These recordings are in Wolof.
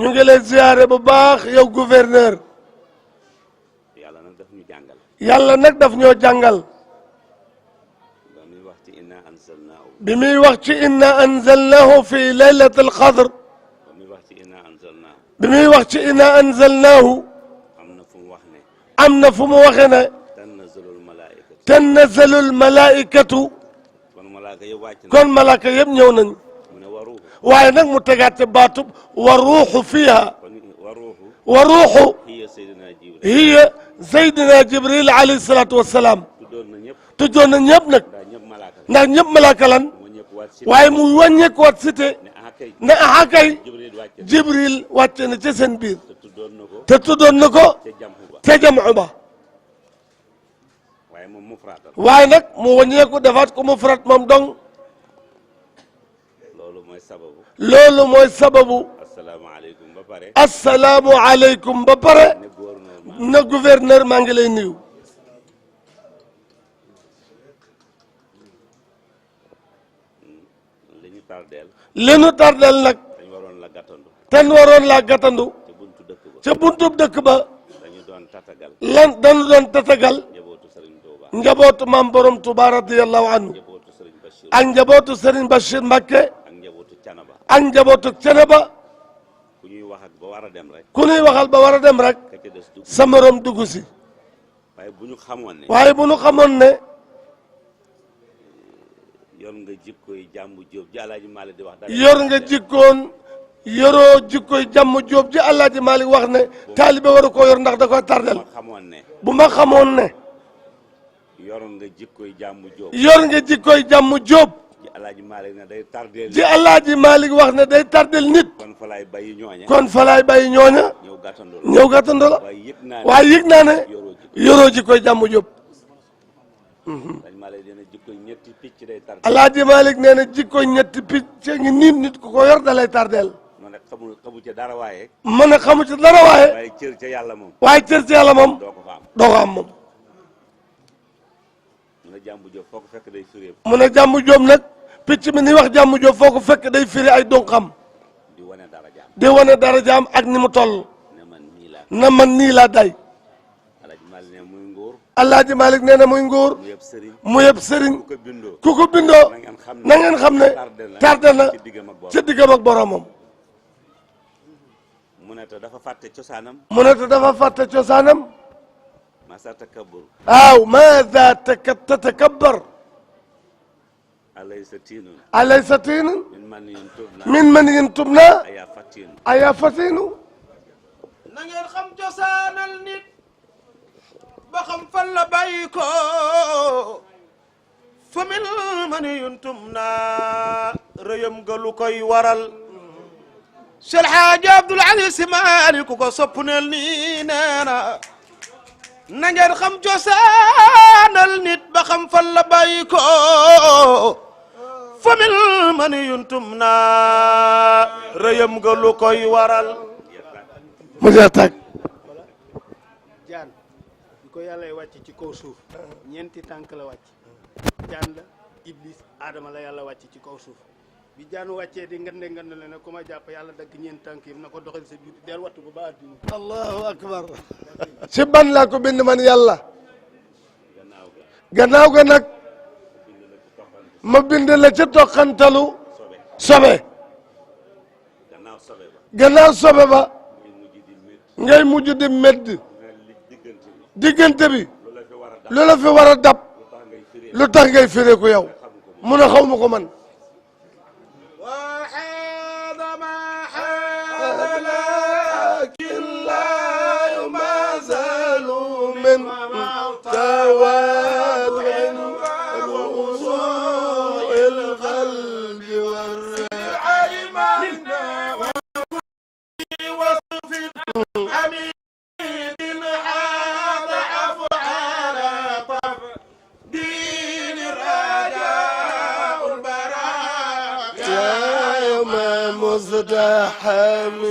ñu ngi lay ziyaare bu baax yow gouverneur. yàlla nag daf ñu jàngal. yàlla nag daf ñoo jàngal. ba muy wax ci inna anzalnaahu. bi muy wax ci inna anzalnaahu fi laylatil qadr. ba muy wax ci inna anzalnaahu. bi muy wax ci inna anzalnaahu. am na fu mu wax ne. am na fu mu waxee ne. tanazzalul malaa'ikatu. tanazzalul malaa'ikatu. kon malaaka yëpp wàcc na. kon malaaka yëpp ñëw nañu. mu ne waruuxu. waaye nag mu tegaat ci baatub wa ruuxu fiiha. kon waruuxu. wa ruuxu. hiya sayyidina Jibril. hiya sayyidina Jibril alayhi salaatu wa salaam. tuddoon na ñëpp. tuddoon na ñëpp nag. ndax ñëpp malaaka la. ndax ñëpp malaaka lan. moo ñëpp wàcc si. waaye mu wàññeekuwaat cité. ne ah kay. ne aha kay. Jibril wàcc na. Jibril wàcce na ci seen biir. te tuddoon na ko. te tuddoon na ko. ca jamxu ba. ca jamu ba. waaye moom mufraatal. waaye nag mu wàññeeku defaat ko mu farat moom dong. loolu mooy sababu. loolu mooy sababu. asalaamaaleykum ba pare. asalaamu aleykum ba pare. ne gouverneur ma. na gouverneur maa ngi lay nuyu. li ñu tardeel. li nu tardel nag. dañ waroon la gàttandu. ten waroon laa gàttandu. te buntu dëkk ba. ca buntub dëkk ba. dañu doon tatagal. lan dañu doon tatagal. njabootu Serigne Touba. njabootu maam borom Touba radiyallahu anhu. njabootu Serigne Bachir. ak njabootu Serigne Bachir Mbacké. ak njabootu Canaba. ak njabootu Ceneba. ku ñuy wax ak ba war a dem rek. ku nuy waxal ba war a dem rek. ka ca des dugg. sa morom dugg si. waaye bu ñu xamoon ne. waaye bu nu xamoon ne. yor nga jikkoy jàmbu jóob ji Alaaji Maalik di wax. dara yor nga jikkoon yoroo jikkoy jàmm jóob ji Alaaji Maalik wax ne. taalibe waru koo yor ndax da koy tardel. ma xamoon ne. bu ma xamoon ne. yor nga jikkoy jàmbu jóob. yor nga jikkoy jàmm jóob. ji Alaaji Maalik ne day tardeel. ji Alaaji Maalik wax ne day tardel nit. kon fa laay bàyyi ñooña. kon fa laay bàyyi ñooña. ñëw gàttandu la. ñëw gàttandu la. waaye yëg naa ne. waaye yëg naa ne. yoroo jikko. yoroo jikkoy jàmm jóob. Alaaji Maalik nee na jikkoy ñetti picc day tardeel. Alaaji Maalik nee na jikkoy ñetti picc ngi nit ku ko yor da lay tardel. man nag xamu ca dara waaye. mën a xamu ci dara waaye. waaye cër ca yàlla moom. waaye cër ci yàlla moom. doo ko fa am. doo ko am moom. mu ne jàmbu jóob foo ko fekk day firee. mu ne jàmm jóob nag picc mi ni wax jàmm jóob foo ko fekk day firi ay donqam. di wane dara jaam. di wane dara jaam ak ni mu toll. ne man nii laa. na man nii laa day. Alaaji Maalik ne muy ngóor. Alaaji Maalik nee na muy ngóor. mu yëpp sëriñ. mu yëpp sëriñ. ku ko bindoo. ku ko bindoo. na ngeen xam ne. na ngeen xam ne. tardé na ci diggam ak borom. ci diggam ak boromam. mu ne te dafa fàtte cosaanam. mu ne te dafa fàtte cosaanam. masa takabbur. waaw maada tatakabbar. alaysa tiinun. alaysa tiinun. min man yin tubna. min man yin tubna. ayaa fattiinu. ayaa fatinu. na ngeen xam cosaanal nit ba xam fan la bàyyi ko fa min man yuntum naa rëyam ga lu koy waral Cheikh Hadji Abdoul Aziz Sy Malick ku ko sopp neel nii nee na ngeen xam cosaanal nit ba xam fan la bàyyi ko fa min man yuntum naa rëyam ga lu koy waral mu jeex tàgg. jaan bi ko yàlla wàcc ci kaw suuf ñeenti tànk la wàcc jaan la iblis aadama la yàlla wàcc ci kaw suuf bi jaan wàccee di ngande ngande la ne ku ma jàpp yàlla dagg ñeenti tànk yi na ko doxal sa biir del wattu ba ba àddina allahu akbar. ci ban laa ko bind man yàlla. gannaaw ga nag. ma bind la ci toqantalu. sobe. gannaaw sobe ba. ngay mujj di medd. diggante bi. lu la fi war a dab. lu tax ngay fireeku yow. mun a xaw ma ko man. مزدحم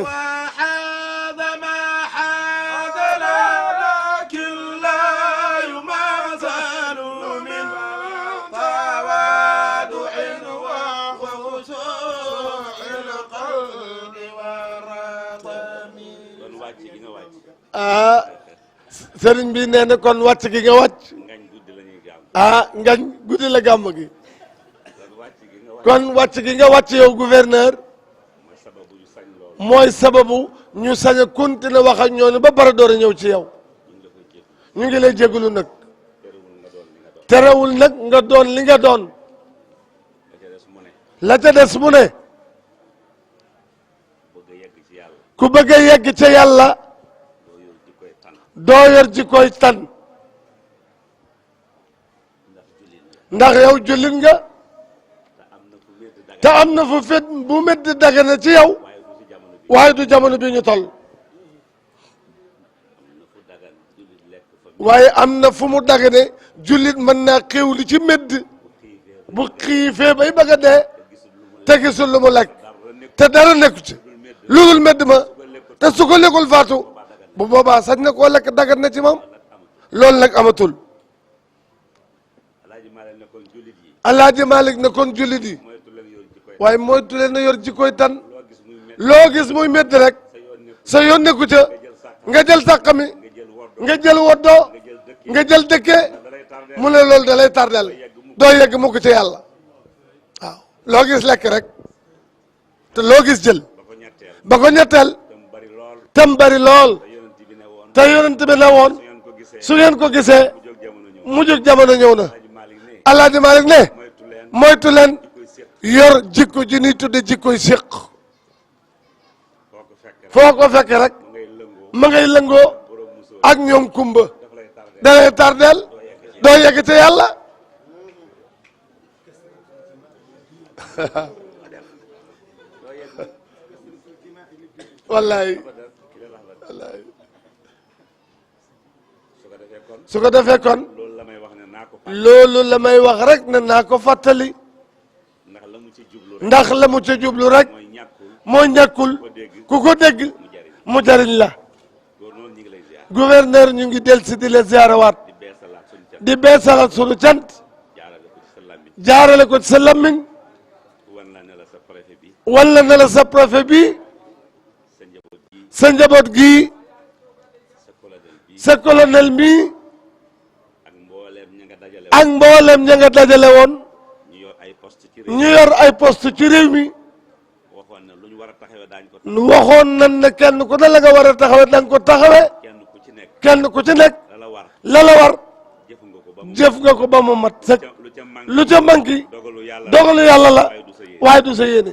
وحاذ ما حاذ لكن لا يماثل من تواضع وخشوع القلب wàcc gi nga wàcc ah sëriñ bi nee na kon wàcc gi nga wàcc ngañ guddi la ñuy gàmm ah ngañ guddi la gàmm gi kon wàcc gi nga wàcc kon wàcc gi nga wàcc yow gouverneur mooy sababu yu sañ lool mooy sababu ñu sañ a continuer wax ak ñooñu ba pare door a ñëw ci yow ñu ngi la koy jéem ñu ngi lay jégalu nag terewul nga doon li nga doon terewul nag nga doon li nga doon la ca des mu ne la ca des mu ne bëgg a yegg ci yàlla ku bëgg a yegg ca yàlla doo yor di koy tànn doo yor ji koy tan ndax jullit la ndax yow jullit nga te am na fu wér te daga am na fu fet bu métti dagana ci yow waaye du ci jamono bi waaye du jamono bi ñu toll am na fu dagan jullit lekk fa waaye am na fu mu dagane jullit mën naa xéew li ci médd xiifee bu xiifee bay bëgg a dee te gisul lu mu te gisul lu mu lekk dara nekk te dara nekku ci lu dul médd ma te su ko lekkul faatu bu boobaa sañ na koo lekk dagat na ci moom loolu nag amatul alaaji maa leen ne kon jullit yi alaaji Malik na kon jullit yi moytu leen yor di koy waaye moytu leen na yor jikkoy tan loo gis muy mel loo gis muy métti rek sa yoon nekk sa yoon nekku ca nga jël sàqami nga jël woddoo nga jël woddoo nga jël dëkk nga jël dëkkee da lay tardé mu ne loolu da lay tardel doo yegg mukk ci yàlla waaw loo gis lekk rek te loo gis jël ba ko ñetteel ba ko ñetteel te mu bari lool tem bari lool te yonent bi ne woon te yonent bi ne woon su ngeen ko gisee su ngeen ko gisee mu jóg jamono ñëw mu jóg jamono ñëw na alaaji Malik ne alaaji Malik ne moytu leen moytu leen di koy séq yor jikko ji ni tudde jikkoy séq foo ko fekk rek foo ko fekke rek mu ngay lëngoo ma ngay lëngoo borom musóor ak ñoom kumba daf lay tardé da lay tardeel doo yegg ci yàlla doo yegg wallaay ki la lax la wallaay su ko defee kon su ko defee kon loolu la may wax ne naa ko fa loolu la may wax rek ne naa ko fàttali ndax la mu ci jublu rek ndax la mu ca jublu rek mooy ñàkkul moo ñàkkul ko dégg ku ko dégg mu jariñ mu jariñ la góor noonu ñu ngi lay ziar gouverneur ñu ngi del si di la ziarawaat di beesalaat suñu ca di beesalaat sunu cant jaarale ko ci sa làmmiñ jaarale ko ci sa lammiñ wan la ne la sa préfet bi wala na la sa préfet bi sa njaboot gi sa njaboot gi sa colonel bi sa colonel mi ak mbooleem ña nga dajale ak mboolem ña nga dajale woon ñu yor ay poste ci réew ñu yor ay poste ci réew mi waxoon ne lu ñu war a taxawee daañ ko waxoon nañ ne kenn ku ne la nga war a taxawe da nga ko taxawe kenn ku ci nekk kenn ku ci nekk la la war la la war jëf nga ko ba mu jëf nga ko ba mu mat sëkk lu ca manqué lu ca manqué dogalu yàlla dogalu yàlla la waaye du sa yéene waaye du sa yéene